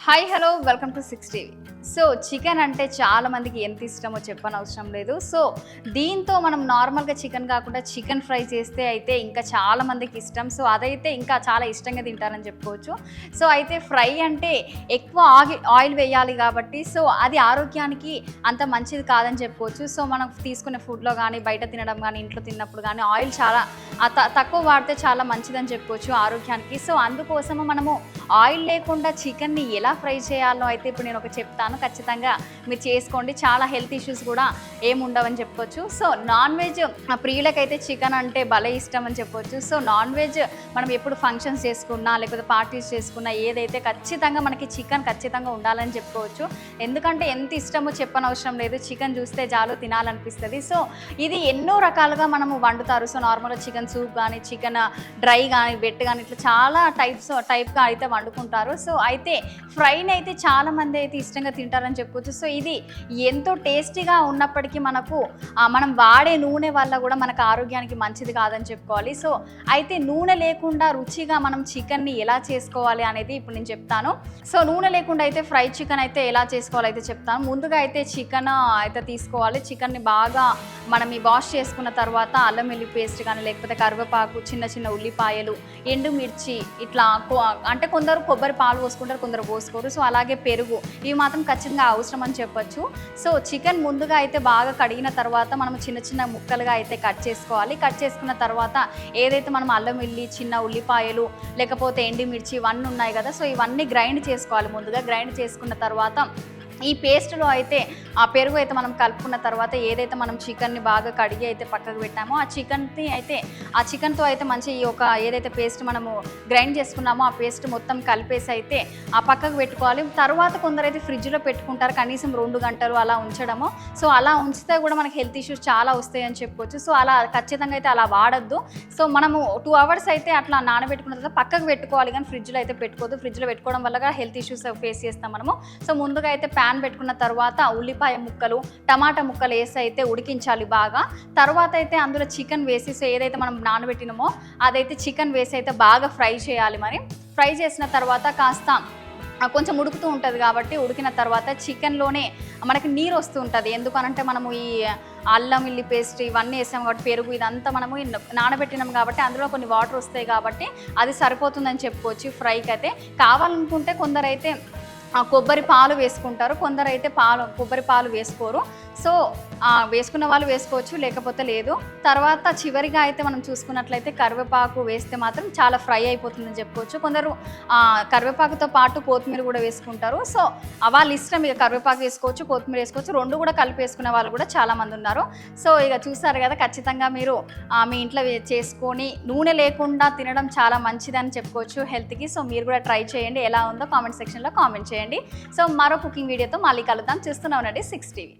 Hi hello welcome to 6 TV. So chicken అంటే చాలా మందికి ఎంత ఇష్టమో చెప్పనవసరం లేదు. సో దీంతో మనం నార్మల్గా చికెన్ కాకుండా చికెన్ ఫ్రై చేస్తే అయితే ఇంకా చాలా మందికి ఇష్టం. సో అదైతే ఇంకా చాలా ఇష్టంగా తింటారని చెప్పుకోవచ్చు. సో అయితే ఫ్రై అంటే ఎక్కువ ఆయిల్ వేయాలి కాబట్టి సో అది ఆరోగ్యానికి అంత మంచిది కాదని చెప్పుకోవచ్చు. సో మనం తీసుకునే ఫుడ్లో కానీ బయట తినడం కానీ ఇంట్లో తిన్నప్పుడు కానీ ఆయిల్ చాలా తక్కువ వాడితే చాలా మంచిదని చెప్పుకోవచ్చు ఆరోగ్యానికి. సో అందుకోసము మనము ఆయిల్ లేకుండా చికెన్ని ఎలా ఫ్రై చేయాలో అయితే ఇప్పుడు నేను చెప్తాను. ఖచ్చితంగా మీరు చేసుకోండి. చాలా హెల్త్ ఇష్యూస్ కూడా ఏముండవని చెప్పుకోవచ్చు. సో నాన్ వెజ్ ప్రియులకైతే చికెన్ అంటే భలే ఇష్టం అని చెప్పొచ్చు. సో నాన్ వెజ్ మనం ఎప్పుడు ఫంక్షన్స్ చేసుకున్నా లేకపోతే పార్టీస్ చేసుకున్నా ఏదైతే ఖచ్చితంగా మనకి చికెన్ ఖచ్చితంగా ఉండాలని చెప్పుకోవచ్చు. ఎందుకంటే ఎంత ఇష్టమో చెప్పనవసరం లేదు. చికెన్ చూస్తే చాలు తినాలనిపిస్తుంది. సో ఇది ఎన్నో రకాలుగా మనము వండుతారు. సో నార్మల్గా చికెన్ సూప్ కానీ చికెన్ డ్రై కానీ వెట్ కానీ ఇట్లా చాలా టైప్గా అయితే వండుకుంటారు. సో అయితే ఫ్రైని అయితే చాలామంది అయితే ఇష్టంగా తింటారని చెప్పుకోవచ్చు. సో ఇది ఎంతో టేస్టీగా ఉన్నప్పటికీ మనం వాడే నూనె వల్ల కూడా మనకు ఆరోగ్యానికి మంచిది కాదని చెప్పుకోవాలి. సో అయితే నూనె లేకుండా రుచిగా మనం చికెన్ని ఎలా చేసుకోవాలి అనేది ఇప్పుడు నేను చెప్తాను. సో నూనె లేకుండా అయితే ఫ్రై చికెన్ అయితే ఎలా చేసుకోవాలి అయితే చెప్తాను. ముందుగా అయితే చికెన్ అయితే తీసుకోవాలి. చికెన్ని బాగా మనం వాష్ చేసుకున్న తర్వాత అల్లం వెల్లుల్లి పేస్ట్ కానీ లేకపోతే కరివేపాకు, చిన్న చిన్న ఉల్లిపాయలు, ఎండుమిర్చి ఇట్లా అంటే కొందరు కొబ్బరి పాలు పోసుకుంటారు, కొందరు పోసుకోరు. సో అలాగే పెరుగు ఇవి మాత్రం ఖచ్చితంగా అవసరం అని చెప్పొచ్చు. సో చికెన్ ముందుగా అయితే బాగా కడిగిన తర్వాత మనం చిన్న చిన్న ముక్కలుగా అయితే కట్ చేసుకోవాలి. కట్ చేసుకున్న తర్వాత ఏదైతే మనం అల్లం వెల్లుల్లి, చిన్న ఉల్లిపాయలు లేకపోతే ఎండుమిర్చి ఇవన్నీ ఉన్నాయి కదా, సో ఇవన్నీ గ్రైండ్ చేసుకోవాలి. ముందుగా గ్రైండ్ చేసుకున్న తర్వాత ఈ పేస్ట్లో అయితే ఆ పెరుగు అయితే మనం కలుపుకున్న తర్వాత ఏదైతే మనం చికెన్ని బాగా కడిగి అయితే పక్కకు పెట్టామో ఆ చికెన్తో అయితే మంచి ఏదైతే పేస్ట్ మనము గ్రైండ్ చేసుకున్నామో ఆ పేస్ట్ మొత్తం కలిపేసి అయితే ఆ పక్కకు పెట్టుకోవాలి. తర్వాత కొందరైతే ఫ్రిడ్జ్లో పెట్టుకుంటారు కనీసం 2 గంటలు అలా ఉంచడము. సో అలా ఉంచితే కూడా మనకి హెల్త్ ఇష్యూస్ చాలా వస్తాయి అని చెప్పుకోవచ్చు. సో అలా ఖచ్చితంగా అయితే అలా వాడద్దు. సో మనము 2 అవర్స్ అయితే అట్లా నానబెట్టుకున్న తర్వాత పక్కకు పెట్టుకోవాలి, కానీ ఫ్రిడ్జ్లో అయితే పెట్టుకోవద్దు. ఫ్రిడ్జ్లో పెట్టుకోవడం వల్ల హెల్త్ ఇష్యూస్ ఫేస్ చేస్తాం మనము. సో ముందుగా అయితే ప్యాన్ పెట్టుకున్న తర్వాత ఉల్లిపాయ ముక్కలు, టమాటా ముక్కలు వేసి అయితే ఉడికించాలి బాగా. తర్వాత అయితే అందులో చికెన్ వేసి సో ఏదైతే మనం నానబెట్టినామో అదైతే చికెన్ వేసి అయితే బాగా ఫ్రై చేయాలి. మరి ఫ్రై చేసిన తర్వాత కాస్త కొంచెం ఉడుకుతూ ఉంటుంది కాబట్టి ఉడికిన తర్వాత చికెన్లోనే మనకి నీరు వస్తూ ఉంటుంది. ఎందుకనంటే మనము ఈ అల్లం వెల్లుల్లి పేస్ట్ ఇవన్నీ వేసాం కాబట్టి పెరుగు ఇదంతా మనము నానబెట్టినాం కాబట్టి అందులో కొన్ని వాటర్ వస్తాయి కాబట్టి అది సరిపోతుందని చెప్పుకోవచ్చు ఫ్రైకి అయితే. కావాలనుకుంటే కొందరైతే కొబ్బరి పాలు వేసుకుంటారు, కొందరైతే కొబ్బరి పాలు వేసుకోరు. సో వేసుకున్న వాళ్ళు వేసుకోవచ్చు, లేకపోతే లేదు. తర్వాత చివరిగా అయితే మనం చూసుకున్నట్లయితే కరివేపాకు వేస్తే మాత్రం చాలా ఫ్రై అయిపోతుందని చెప్పుకోవచ్చు. కొందరు కరివేపాకుతో పాటు కొత్తిమీర కూడా వేసుకుంటారు. సో వాళ్ళ ఇష్టం, ఇక కరివేపాకు వేసుకోవచ్చు, కొత్తిమీర వేసుకోవచ్చు, 2 కూడా కలిపి వేసుకునే వాళ్ళు కూడా చాలామంది ఉన్నారు. సో ఇక చూసారు కదా, ఖచ్చితంగా మీరు మీ ఇంట్లో చేసుకొని నూనె లేకుండా తినడం చాలా మంచిదని చెప్పుకోవచ్చు హెల్త్కి. సో మీరు కూడా ట్రై చేయండి, ఎలా ఉందో కామెంట్ సెక్షన్లో కామెంట్ చేయండి. సో మరో కుకింగ్ వీడియోతో మళ్ళీ కలుద్దాం. చూస్తూనే ఉండండి 6 టీవీ.